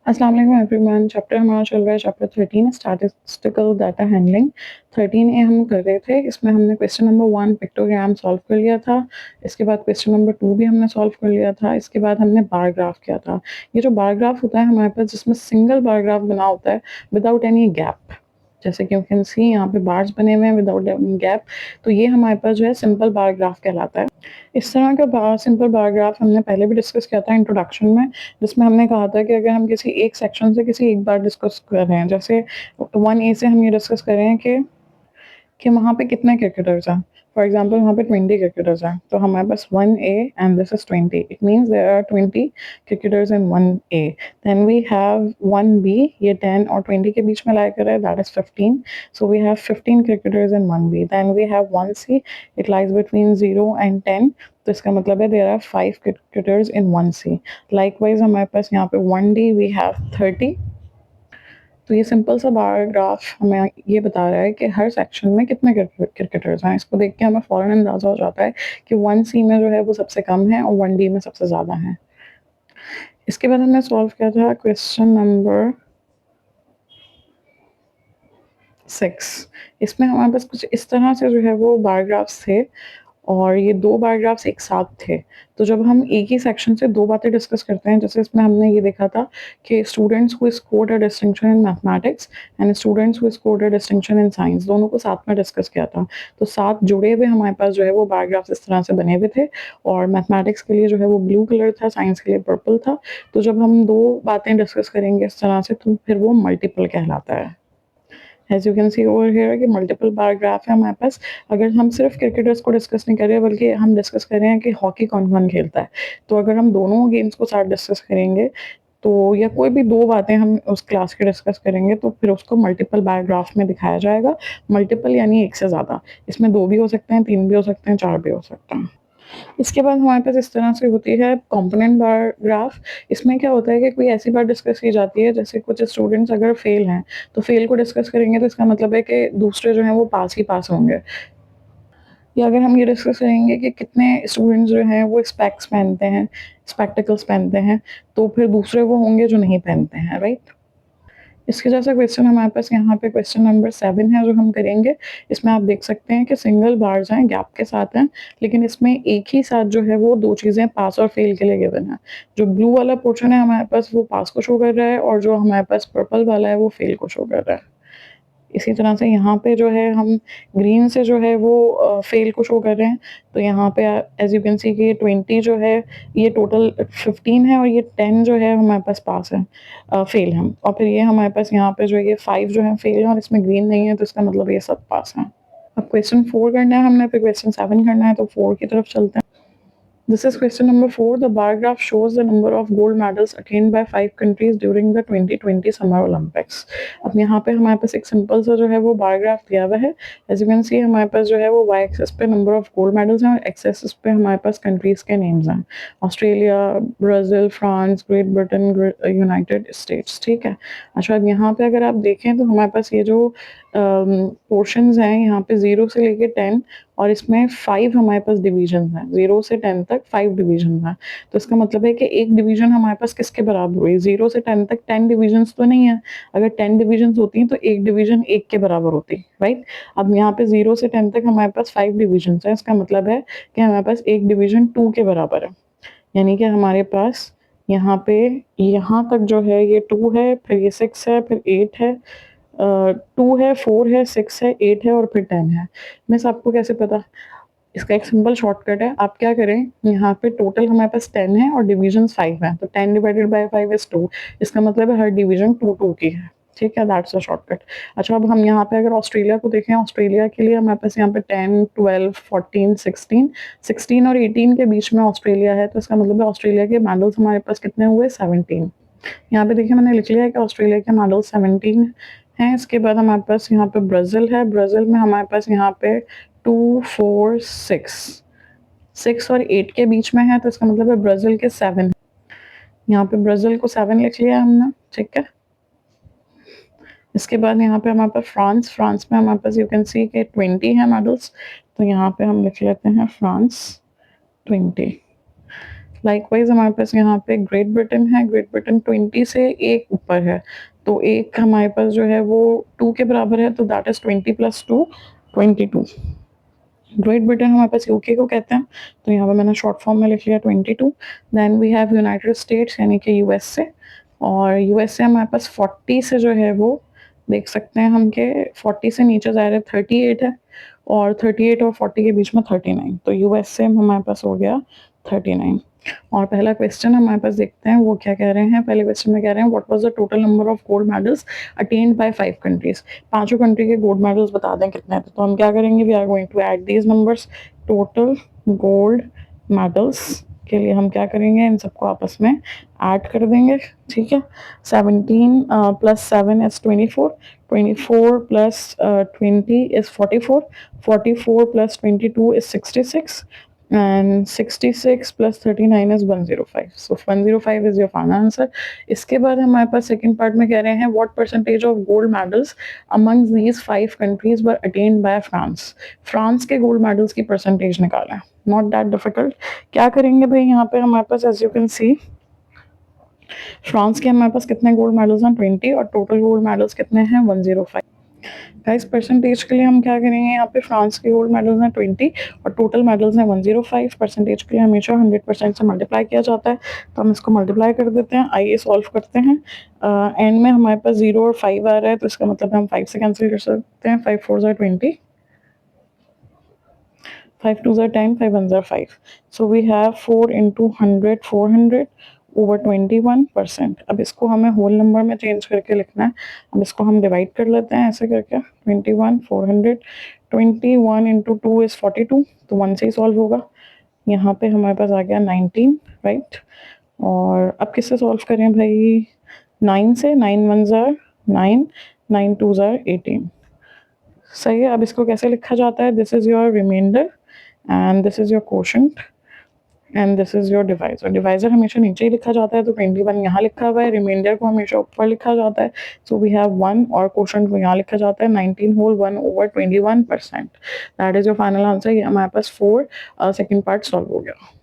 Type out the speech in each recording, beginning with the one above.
अस्सलाम वालेकुम everyone. Chapter हमारा चल रहा है chapter 13 statistical data handling. 13A हम कर रहे थे। इसमें हमने क्वेश्चन नंबर 1 पिक्टोग्राम सॉल्व कर लिया था। इसके बाद क्वेश्चन नंबर 2 भी हमने सॉल्व कर लिया था। इसके बाद हमने बार ग्राफ किया था। ये जो बार ग्राफ होता है हमारे पास, जिसमें सिंगल बार ग्राफ बना होता है विदाउट एनी गैप, जैसे कि यू कैन सी यहाँ पे बार्स बने हुए हैं विदाउट एनी गैप, तो ये हमारे पास जो है सिंपल बार ग्राफ कहलाता है। इस तरह का सिंपल बार ग्राफ हमने पहले भी डिस्कस किया था इंट्रोडक्शन में, जिसमें हमने कहा था कि अगर हम किसी एक सेक्शन से किसी एक बार डिस्कस कर रहे हैं, जैसे 1A से हम ये डिस्कस कर रहे हैं कि वहाँ पे कितने क्रिकेटर्स हैं। फॉर एग्जाम्पल वहाँ पे 20 क्रिकेटर्स हैं, तो हमारे पास 1A and this is 20, it means there are 20 cricketers in 1A। Then we have 1B, ये 10 और 20 के बीच में लाई कर है, that is 15, so we have 15 cricketers in 1B। Then we have 1C, it lies between 0 and 10, तो इसका मतलब है there are 5 cricketers in 1C। Likewise हमारे पास यहाँ पे 1D वी हैव 30। तो ये सिंपल सा बार ग्राफ हमें ये बता रहा है कि हर सेक्शन में कितने क्रिकेटर्स हैं। इसको देख के हमें फ़ौरन अंदाज़ा हो जाता है कि 1C में जो है वो सबसे कम है और 1D में सबसे ज़्यादा है। इसके बाद हमने सॉल्व किया था क्वेश्चन नंबर 6। इसमें हमारे पास कुछ इस तरह से जो है वो बार ग्राफ्स थे और ये 2 बार ग्राफ्स एक साथ थे। तो जब हम एक ही सेक्शन से 2 बातें डिस्कस करते हैं, जैसे इसमें हमने ये देखा था कि students who scored a distinction in mathematics and students who scored a distinction in science, दोनों को साथ में डिस्कस किया था। तो साथ जुड़े हुए हमारे पास जो है वो बार ग्राफ्स इस तरह से बने हुए थे, और मैथमेटिक्स के लिए जो है वो ब्लू कलर था, साइंस के लिए पर्पल था। तो जब हम 2 बातें डिस्कस करेंगे इस तरह से, तो फिर वो मल्टीपल कहलाता है। As you can see over here कि मल्टीपल बार ग्राफ है हमारे पास। अगर हम सिर्फ क्रिकेटर्स को डिस्कस नहीं कर रहे बल्कि हम डिस्कस कर रहे हैं कि हॉकी कौन कौन खेलता है, तो अगर हम दोनों गेम्स को साथ डिस्कस करेंगे, तो या कोई भी 2 बातें हम उस क्लास के डिस्कस करेंगे, तो फिर उसको मल्टीपल बार ग्राफ में दिखाया जाएगा। मल्टीपल यानी एक से ज़्यादा, इसमें 2 भी हो सकते हैं, 3 भी हो सकते हैं, 4 भी हो सकते हैं। इसके बाद हमारे पास इस तरह से होती है कंपोनेंट बार ग्राफ। इसमें क्या होता है कि कोई ऐसी बात डिस्कस की जाती है, जैसे कुछ स्टूडेंट्स अगर फेल हैं, तो फेल को डिस्कस करेंगे तो इसका मतलब है कि दूसरे जो हैं वो पास ही पास होंगे। या अगर हम ये डिस्कस करेंगे कि कितने स्टूडेंट्स जो हैं वो स्पेक्स पहनते हैं, स्पेक्टिकल्स पहनते हैं, तो फिर दूसरे वो होंगे जो नहीं पहनते हैं, राइट। इसके जैसा क्वेश्चन हमारे पास यहाँ पे क्वेश्चन नंबर 7 है जो हम करेंगे। इसमें आप देख सकते हैं कि सिंगल बार्स हैं, गैप के साथ हैं, लेकिन इसमें एक ही साथ जो है वो 2 चीज़ें पास और फेल के लिए गिवन है। जो ब्लू वाला पोर्शन है हमारे पास वो पास को शो कर रहा है, और जो हमारे पास पर्पल वाला है वो फेल को शो कर रहा है। इसी तरह से यहाँ पे जो है हम ग्रीन से जो है वो फेल को शो कर रहे हैं। तो यहाँ पे एज यू कैन सी कि ये 20 जो है ये टोटल 15 है, और ये 10 जो है हमारे पास पास है, फेल है। और फिर ये हमारे पास यहाँ पे जो है ये 5 जो है फेल है, और इसमें ग्रीन नहीं है, तो इसका मतलब ये सब पास है। अब क्वेश्चन 4 करना है हमने, फिर क्वेश्चन 7 करना है, तो 4 की तरफ चलते हैं। This is question number 4. The bar graph shows the number of gold medals attained by 5 countries during the 2020 Summer Olympics. अब यहाँ पे हमारे पास एक सिंपल सा जो है वो बार ग्राफ दिया हुआ है। एज यू कैन सी हमारे पास जो है वो वाई एक्सेस पे नंबर ऑफ गोल्ड मेडल्स हैं, और एक्स एक्सेस पे हमारे पास कंट्रीज के नेम्स हैं। Australia, Brazil, France, great Britain, United states, ठीक है। अच्छा, अब यहाँ पे अगर आप देखें तो हमारे पास ये जो पोर्शंस हैं यहाँ पे 0 से लेके 10, और इसमें 5 हमारे पास डिवीजन हैं, 0 से 10 तक 5 डिवीजन हैं। तो इसका मतलब है कि एक डिवीजन हमारे पास किसके बराबर हुई, 0 से 10 तक 10 डिवीजन्स तो नहीं है। अगर 10 डिवीजन्स होती तो एक डिवीजन एक के बराबर होती, राइट। अब यहाँ पे 0 से 10 तक हमारे पास 5 डिवीजन है, इसका मतलब है कि हमारे पास एक डिवीजन 2 के बराबर है। यानी कि हमारे पास यहाँ पे यहाँ तक जो है ये 2 है, फिर ये 6 है, फिर 8 है, 2 है, 4 है, 6 है, 8 है, और फिर 10 है। मिस आपको कैसे पता? इसका एक सिंपल शॉर्टकट है। आप क्या करें, यहाँ पे टोटल हमारे पास 10 है और डिवीजन 5 है, तो 10 डिवाइडेड बाय 5 इज 2। इसका मतलब है हर डिवीजन 2 2 की है, ठीक है, दैट्स द शॉर्टकट। अच्छा, अब हम यहाँ पे अगर ऑस्ट्रेलिया को देखें, ऑस्ट्रेलिया के लिए हमारे पास यहाँ पे 10, 12, 14, 16 और 18 के बीच में ऑस्ट्रेलिया है, तो इसका मतलब है ऑस्ट्रेलिया के मेडल्स हमारे पास कितने हुए, 17। यहाँ पे देखिए मैंने लिख लिया है कि ऑस्ट्रेलिया के मेडल 17 हैं। इसके बाद हमारे पास यहाँ पे ब्राज़ील है, ब्राज़ील में हमारे पास यहाँ पे 2, 4, 6 और 8 के बीच में है, तो इसका मतलब है ब्राज़ील के 7। यहाँ पे ब्राज़ील को 7 लिख लिया हमने, ठीक है। इसके बाद यहाँ पे हमारे पास फ्रांस, फ्रांस में हमारे पास यू कैन सी के 20 है मेडल्स, तो यहाँ पे हम लिख लेते हैं फ्रांस 20। लाइकवाइज हमारे पास यहाँ पे ग्रेट ब्रिटेन है, ग्रेट ब्रिटेन 20 से एक ऊपर है, तो एक हमारे पास जो है वो 2 के बराबर है, तो दैट इज 20 + 2 22। ग्रेट ब्रिटेन हमारे पास यूके को कहते हैं, तो यहाँ पे मैंने शॉर्ट फॉर्म में लिख लिया 22। Then we have United States यानी कि यूएसए, और यूएसए हमारे पास 40 से जो है वो देख सकते हैं हम के 40 से नीचे जा रहे 38 है, और 38 और 40 के बीच में 39, तो यूएसए हमारे पास हो गया 39। और पहला क्वेश्चन हमारे पास देखते हैं वो क्या कह रहे हैं। पहले क्वेश्चन में कह रहे हैं what was the total number of gold medals attend by 5 countries. पांचों कंट्री के गोल्ड मेडल्स बता दें कितने थे, तो हम क्या करेंगे, we are going to add these numbers. Total gold medals के लिए हम क्या करेंगे, इन सबको आपस में ऐड कर देंगे, ठीक है। 17 + 7 is 24, 24 + 20 is 44, 44 + 22 is 66, and 66 + 39 is 105. So 105 is your final answer. इसके बाद हमारे पास सेकंड पार्ट में कह रहे हैं what percentage of gold medals amongst these 5 countries were attained by France. France के गोल्ड मेडल्स की परसेंटेज निकालें, not that difficult. क्या करेंगे भाई, यहाँ पे हमारे पास as you can see France के हमारे पास कितने गोल्ड मेडल्स हैं 20, और टोटल गोल्ड मेडल्स कितने हैं 105। गाइस परसेंटेज के लिए हम क्या करेंगे, यहाँ पे फ्रांस के गोल्ड मेडल्स हैं 20 और टोटल मेडल्स हैं 105। परसेंटेज के लिए हमेशा 100% से मल्टीप्लाई किया जाता है, तो हम इसको मल्टीप्लाई कर देते हैं। आइए सॉल्व करते हैं। एंड में हमारे पास 0 और 5 आ रहा है, तो इसका मतलब हम 5 से कैंसिल कर सकते हैं। 5 4 20, 5 2 10, 5 1 5। So we have 4 × 100 400 over 21%। अब इसको हमें होल नंबर में चेंज करके लिखना है। अब इसको हम डिवाइड कर लेते हैं ऐसे करके, 21 400, 21 × 2 is 42, तो 1 से ही सॉल्व होगा। यहाँ पे हमारे पास आ गया 19, राइट। और अब किससे सॉल्व करें भाई, 9 से, 9 1 9, 9 2 18। सही है। अब इसको कैसे लिखा जाता है, this is your reminder and this is your quotient and this is your divisor. Divisor हमेशा नीचे ही लिखा जाता है, तो 21 यहाँ लिखा हुआ है, रिमाइंडर को हमेशा ऊपर लिखा जाता है, सो वी हैव 1, और क्वोशंट को यहाँ लिखा जाता है 19 whole 1 over 21%। That is your final answer. ये हमारे पास 4 सेकंड पार्ट सॉल्व हो गया।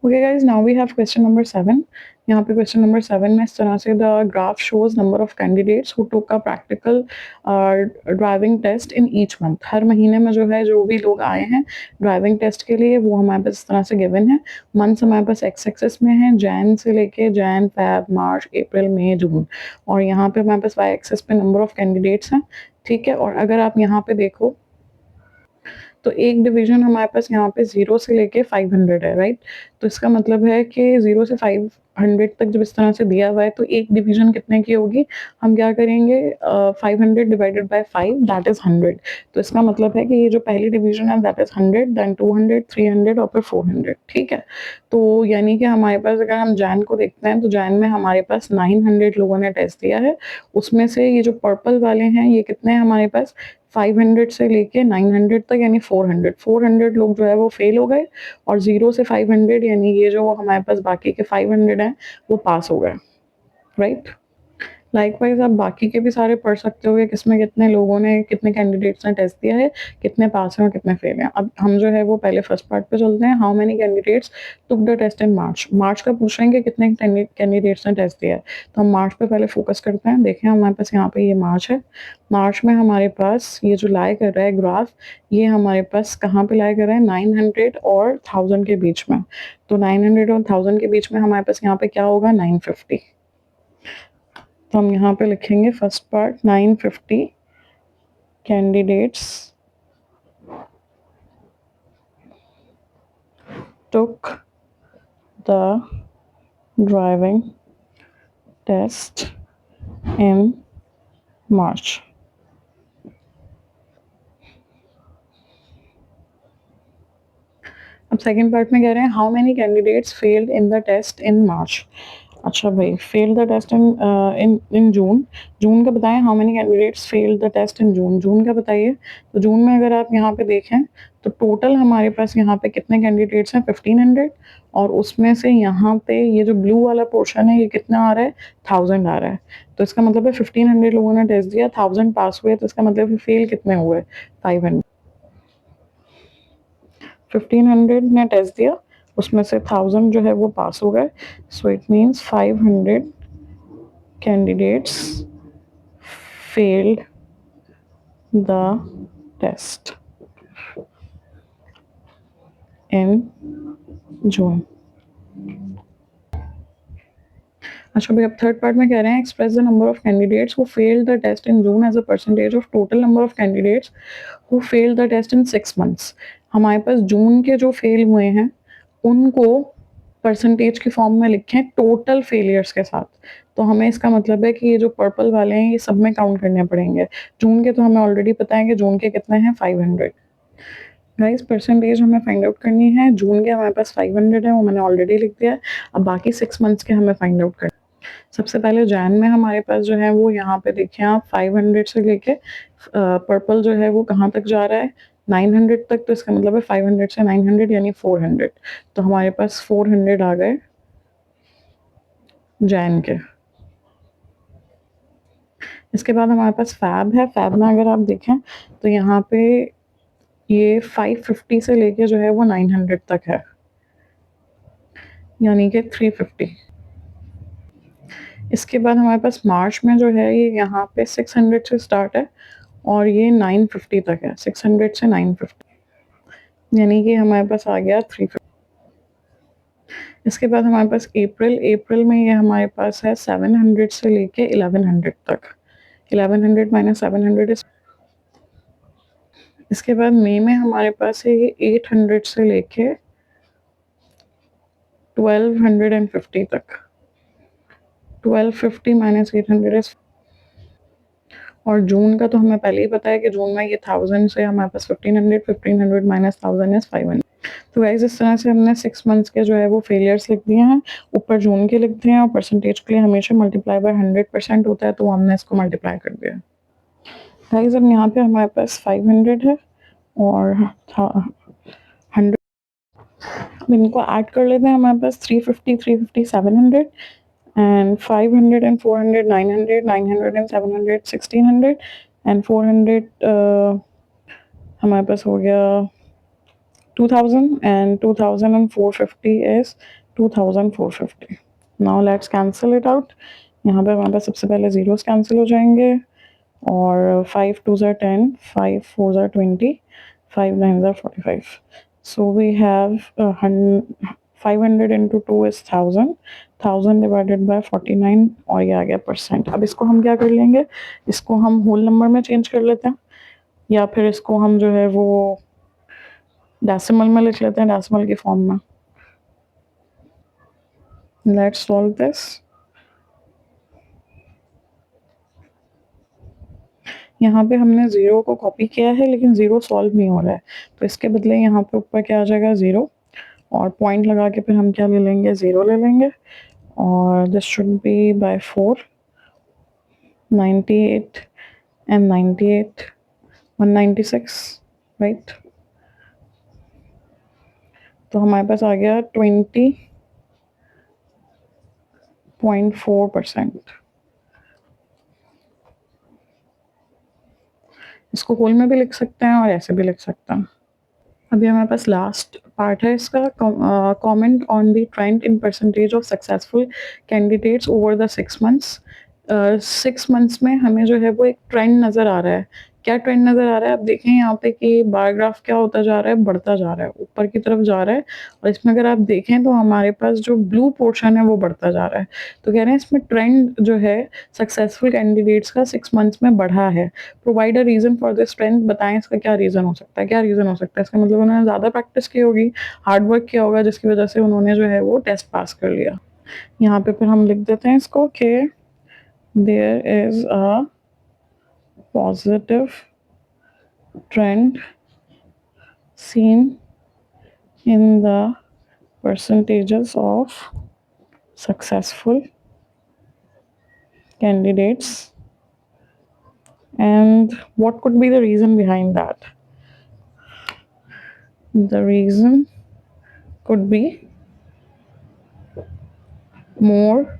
Okay guys, now we have question number 7. यहाँ पे question number 7 में इस तरह से the graph shows number of candidates who took a practical driving test in each month. हर महीने में जो है जो भी लोग आए हैं ड्राइविंग टेस्ट के लिए वो हमारे पास इस तरह से गिवन है। मंथ्स हमारे पास एक्स एक्सेस में है, जैन से लेके जैन, फेब, मार्च, अप्रैल, मई, जून, और यहाँ पे हमारे पास वाई एक्सेस पे नंबर ऑफ कैंडिडेट्स हैं, ठीक है। और अगर आप यहाँ पे देखो तो एक डिवीजन हमारे पास यहाँ पे 0 से लेके 500 है, राइट। तो इसका मतलब है कि 0 से 500 तक जब इस तरह से दिया हुआ है तो एक डिवीजन कितने की होगी, हम क्या करेंगे 500 डिवाइडेड बाय 5 दैट इज 100। तो इसका मतलब है कि ये जो पहली डिवीजन है दैट इज 100, देन 200, 300 और फिर 400, ठीक है। तो यानी कि हमारे पास अगर हम जैन को देखते हैं तो जैन में हमारे पास 900 लोगों ने टेस्ट दिया है, उसमें से ये जो पर्पल वाले हैं ये कितने हैं हमारे पास 500 से लेके 900 तक, यानी 400 लोग जो है वो फेल हो गए, और 0 से 500 यानी ये जो हमारे पास बाकी के 500 हैं वो पास हो गए, राइट। लाइकवाइज आप बाकी के भी सारे पढ़ सकते हो किसमें कितने लोगों ने, कितने कैंडिडेट्स ने टेस्ट दिया है, कितने पास हैं और कितने फेल हैं। अब हम जो है वो पहले फर्स्ट पार्ट पे चलते हैं। How many candidates took the test in March. March का पूछ रहे हैं कि कितने कैंडिडेट्स ने टेस्ट दिया है, तो हम मार्च पे पहले फोकस करते हैं। देखें हमारे पास यहाँ पे ये मार्च है, मार्च में हमारे पास ये जो लाई कर रहा है ग्राफ, ये हमारे पास कहाँ पे लाई कर रहा है 900 और 1000 के बीच में। तो 900 और 1000 के बीच में हमारे पास यहाँ पे क्या होगा 950। तो हम यहाँ पे लिखेंगे first part 950 candidates took the driving test in March. अब सेकेंड पार्ट में कह रहे हैं how many candidates failed in the test in March. अच्छा भाई, fail the test in June, June का बताएं how many candidates fail the test in June, June का बताइए। तो जून में अगर आप यहाँ पे देखें तो टोटल हमारे पास यहाँ पे कितने कैंडिडेट्स हैं 1500, और उसमें से यहाँ पे ये जो ब्लू वाला पोर्शन है ये कितना आ रहा है 1000 आ रहा है। तो इसका मतलब है 1500 लोगों ने टेस्ट दिया, 1000 पास हुए, तो इसका मतलब फेल कितने हुए 500। 1500 ने टेस्ट दिया, उसमें से 1000 जो है वो पास हो गए, so it means 500 candidates failed the test in June. अच्छा भाई, अब थर्ड पार्ट में कह रहे हैं express the number of candidates who failed the test in June as a percentage of total number of candidates who failed the test in 6 months. हमारे पास जून के जो फेल हुए हैं उनको परसेंटेज की फॉर्म में लिखें टोटल फेलियर्स के साथ। तो हमें इसका मतलब है कि ये जो पर्पल वाले हैं ये सब में काउंट करने पड़ेंगे। जून के तो हमें ऑलरेडी पता है कि जून के कितने हैं, 500। गाइस परसेंटेज हमें फाइंड आउट करनी है। जून के हमारे पास 500 है, वो मैंने ऑलरेडी लिख दिया है। अब बाकी 6 मंथ्स के हमें फाइंड आउट करना। सबसे पहले जैन में हमारे पास जो है वो यहाँ पे देखिए आप 500 से लेके पर्पल जो है वो कहाँ तक जा रहा है, 900 तक। तो इसका मतलब है 500 से 900 यानी 400। तो हमारे पास 400 आ गए जैन के। इसके बाद हमारे पास फैब है। फैब में अगर आप देखें तो यहाँ पे ये 550 से लेके जो है वो 900 तक है, यानी कि 350। इसके बाद हमारे पास मार्च में जो है ये यहाँ पे 600 से स्टार्ट है और ये 950 तक है, 600 से 950, यानी कि हमारे पास आ गया 350। इसके बाद हमारे पास अप्रैल। अप्रैल में ये हमारे पास है 700 से लेके 1100 तक, 1100 माइनस 700 इस। इसके बाद मई में हमारे पास है ये 800 से लेके 1250 तक, 1250 माइनस 800 इस। और जून का तो हमें पहले ही पता है कि जून में ये 1000 से हमारे पास 1500, 1500 माइनस 1000 इज 500। तो गाइस इस तरह से हमने 6 मंथ्स के जो है वो फेलियर्स लिख दिए हैं, ऊपर जून के लिख दिए हैं, और परसेंटेज के लिए हमेशा मल्टीप्लाई बाय 100% होता है, तो हमने इसको मल्टीप्लाई कर दिया। गाइस अब यहाँ पे हमारे पास 500 है और 100, अब इनको ऐड कर लेते हैं। हमारे पास 350, 350, 700 and 500 and 400, 900, 900 and 700, 1600 and 400 हमारे पास हो गया 2000 and 2000 and 450 is 2450. Now let's cancel it out. यहाँ पे हमारे पास सबसे पहले जीरोस कैंसिल हो जाएंगे और 5 2s are 10, 5 4s are 20, 5 9s are 45. So we have 500 into 2 is 1000, 1000 divided by 49 और ये आ गया परसेंट। अब इसको हम क्या कर लेंगे, इसको हम होल नंबर में चेंज कर लेते हैं या फिर इसको हम जो है वो डेसिमल में लिख लेते हैं, डेसिमल की फॉर्म में। Let's solve this. यहाँ पे हमने ज़ीरो को कॉपी किया है लेकिन ज़ीरो सॉल्व नहीं हो रहा है, तो इसके बदले यहाँ पे ऊपर क्या आ जाएगा, ज़ीरो, और पॉइंट लगा के फिर हम क्या ले लेंगे, ज़ीरो ले लेंगे, और this should be by 4, 98 and 98, 196, right. तो हमारे पास आ गया 20.4%। इसको होल में भी लिख सकते हैं और ऐसे भी लिख सकते हैं। अभी हमारे पास लास्ट पार्ट है इसका, comment on the trend in percentage of successful candidates over the 6 months. 6 months में हमें जो है वो एक ट्रेंड नज़र आ रहा है। क्या ट्रेंड नज़र आ रहा है, आप देखें यहाँ पे कि बार ग्राफ क्या होता जा रहा है, बढ़ता जा रहा है, ऊपर की तरफ जा रहा है। और इसमें अगर आप देखें तो हमारे पास जो ब्लू पोर्शन है वो बढ़ता जा रहा है। तो कह रहे हैं इसमें ट्रेंड जो है सक्सेसफुल कैंडिडेट्स का 6 मंथ्स में बढ़ा है। Provide a reason for this trend, बताएं इसका क्या रीज़न हो सकता है, क्या रीज़न हो सकता है। इसका मतलब उन्होंने ज़्यादा प्रैक्टिस की होगी, हार्ड वर्क किया होगा, जिसकी वजह से उन्होंने जो है वो टेस्ट पास कर लिया। यहाँ पे फिर हम लिख देते हैं इसको कि there is a positive trend seen in the percentages of successful candidates, and what could be the reason behind that. The reason could be more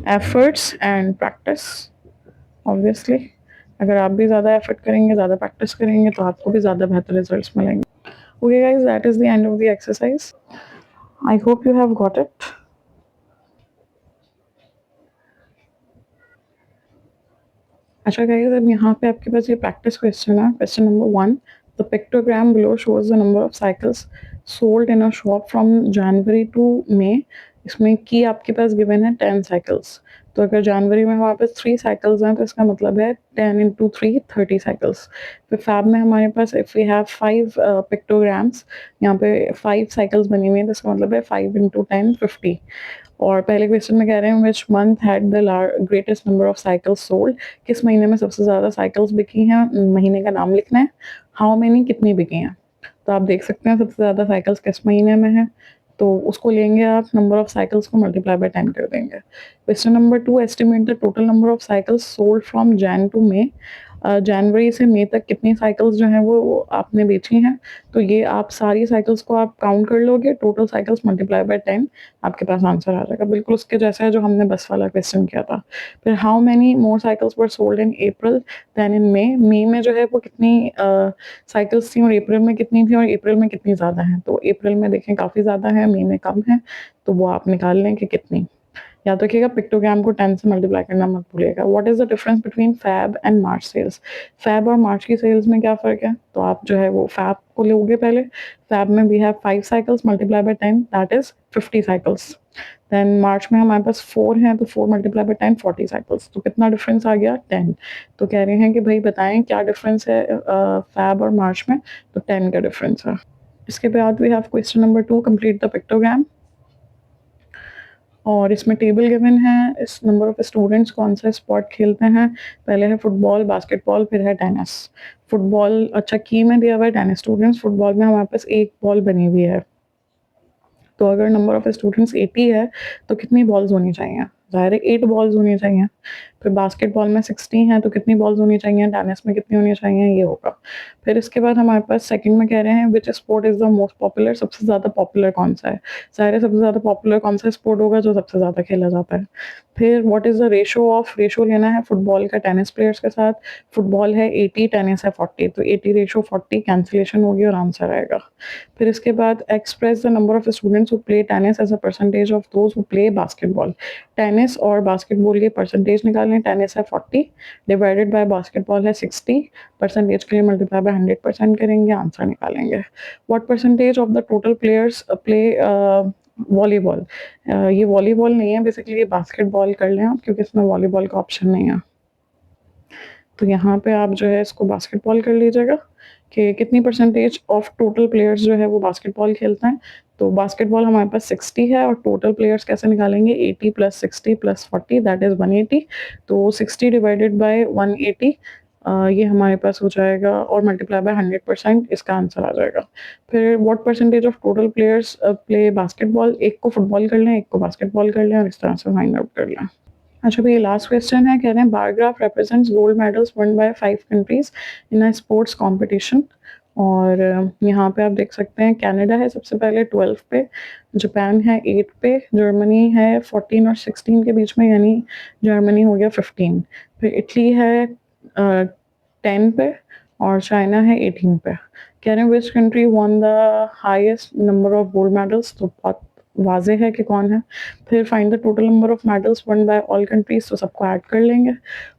efforts and practice, obviously। अगर आप भी ज़्यादा एफर्ट करेंगे, ज़्यादा प्रैक्टिस करेंगे तो आपको भी ज़्यादा बेहतर रिजल्ट्स मिलेंगे। Okay guys, that is the end of the exercise. I hope you have got it. अच्छा गाइस, अब यहाँ पे आपके पास ये प्रैक्टिस क्वेश्चन है। Question number 1, the pictogram below shows the number of cycles sold in a shop from January to May. इसमें की आपके पास गिवन है 10 साइकिल्स। तो अगर जनवरी में हमारे पास 3 साइकिल्स हैं तो इसका मतलब है 10 इंटू 3 30 साइकिल्स। फिर फैब में हमारे पास इफ वी हैव 5 पिक्टोग्राम्स, यहाँ पे 5 साइकिल्स बनी हुई है, तो इसका मतलब है 5 इंटू 10 50। और पहले क्वेश्चन में कह रहे हैं which month had the greatest number of cycles sold, किस महीने में सबसे ज़्यादा साइकिल्स बिकी हैं, महीने का नाम लिखना है। हाउ मेनी, कितनी बिकी हैं। तो आप देख सकते हैं सबसे ज़्यादा साइकिल्स किस महीने में है, तो उसको लेंगे आप, नंबर ऑफ साइकिल्स को मल्टीप्लाई बाय 10 कर देंगे। Question number 2, estimate the total number of cycles sold from Jan to May. जनवरी से मई तक कितनी साइकिल्स जो हैं वो आपने बेची हैं। तो ये आप सारी साइकिल्स को आप काउंट कर लोगे, टोटल साइकिल्स मल्टीप्लाई बाय 10, आपके पास आंसर आ जाएगा। बिल्कुल उसके जैसा है जो हमने बस वाला क्वेश्चन किया था। फिर how many more cycles were sold in April than in May. मई में जो है वो कितनी साइकिल्स थी और अप्रैल में कितनी थी, और अप्रैल में कितनी ज़्यादा है। तो अप्रैल में देखें काफ़ी ज़्यादा है, मई में कम है, तो वो आप निकाल लें कि कितनी। याद रखिएगा पिक्टोग्राम को 10 से मल्टीप्लाई करना मत भूलिएगा। What is the difference between Feb and March sales. Feb और मार्च की सेल्स में क्या फ़र्क है, तो आप जो है वो फैब को लोगे पहले। फैब में we have 5 cycles multiply by 10 that is 50 cycles. Then March में हमारे पास 4 हैं, तो 4 मल्टीप्लाई बाय 10 40 साइकिल्स। तो कितना डिफरेंस आ गया, 10। तो कह रहे हैं कि भाई बताएं क्या डिफरेंस है फैब और मार्च में, तो 10 का डिफरेंस है। इसके बाद we have question number 2, complete the pictogram. और इसमें टेबल गिवन है, इस नंबर ऑफ स्टूडेंट्स कौन सा स्पोर्ट खेलते हैं। पहले है फुटबॉल, बास्केटबॉल, फिर है टेनिस। फुटबॉल अच्छा की में दिया हुआ है 10 स्टूडेंट्स, फुटबॉल में हमारे पास एक बॉल बनी हुई है। तो अगर नंबर ऑफ स्टूडेंट्स 80 है तो कितनी बॉल्स होनी चाहिए, ज़ाहिर है 8 बॉल्स होनी चाहिए। फिर बास्केटबॉल में 60 है तो कितनी बॉल्स होनी चाहिए, टेनिस में कितनी होनी चाहिए, ये होगा। फिर इसके बाद हमारे पास सेकंड में कह रहे हैं which sport is the most popular, सबसे ज़्यादा पॉपुलर कौन सा है। ज़ाहिर है सबसे ज़्यादा पॉपुलर कौन सा स्पोर्ट होगा, जो सबसे ज़्यादा खेला जाता है। फिर what is the ratio of, ratio लेना है फुटबॉल का टेनिस प्लेयर्स के साथ। फुटबॉल है 80, टेनिस है 40, तो 80 रेशो 40 कैंसिलेशन होगी और आंसर आएगा। फिर इसके बाद express the number of students who play tennis as a percentage of those who play basketball. Tennis और बास्केटबॉल के परसेंटेज निकालें, टेनिस है 40 डिवाइडेड बाय बास्केटबॉल है 60, परसेंटेज के लिए मल्टीप्लाई बाय 100% करेंगे, आंसर निकालेंगे। What percentage of the total players play volleyball. ये वॉलीबॉल नहीं है, बेसिकली ये बास्केटबॉल कर लें आप, क्योंकि इसमें वॉलीबॉल का ऑप्शन नहीं है। तो यहाँ पे आप जो है इसको बास्केटबॉल कर लीजिएगा कि कितनी परसेंटेज ऑफ टोटल प्लेयर्स जो है वो बास्केटबॉल खेलते हैं। तो बास्केटबॉल हमारे पास 60 है, और टोटल प्लेयर्स कैसे निकालेंगे, 80 प्लस 60 प्लस 40 दैट इज़ 180। तो 60 डिवाइडेड बाय 180, ये हमारे पास हो जाएगा, और मल्टीप्लाई बाय 100%, इसका आंसर आ जाएगा। फिर what percentage of total players play basketball, एक को फुटबॉल कर लें, एक को बास्केटबॉल कर लें, और इस तरह से फाइंड आउट कर लें। अच्छा भैया लास्ट क्वेश्चन है, कह रहे हैं bar graph represents gold medals one by 5 countries in a sports competition. और यहाँ पे आप देख सकते हैं कनाडा है सबसे पहले 12 पे, जापान है 8 पे, जर्मनी है 14 और 16 के बीच में, यानी जर्मनी हो गया 15। फिर इटली है 10 पे, और चाइना है 18 पे। कह रहे हैं which country one the highest number of gold medals, तो बहुत वाजे है कि कौन है। फिर find the total number of medals one by all countries, तो सबको ऐड कर लेंगे।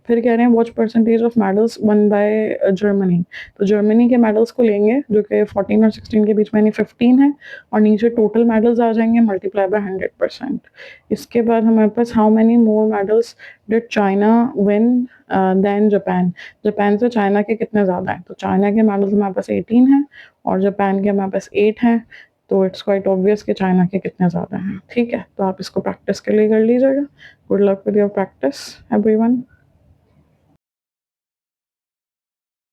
फिर कह रहे हैं what percentage of medals one by Germany. तो जर्मनी के मेडल्स को लेंगे जो कि 14 और 16 के बीच में, यानी 15 है, और नीचे टोटल मेडल्स आ जाएंगे मल्टीप्लाई बाय 100%। इसके बाद हमारे पास how many more medals did China win than Japan. Japan से चाइना के कितने ज़्यादा हैं, तो चाइना के मेडल्स हमारे पास 18 हैं, और जापान के हमारे पास 8 हैं। तो इट्स क्वाइट ऑब्वियस कि चाइना के कितने ज़्यादा हैं। ठीक है, तो आप इसको प्रैक्टिस के लिए कर लीजिएगा। Good luck with your practice everyone.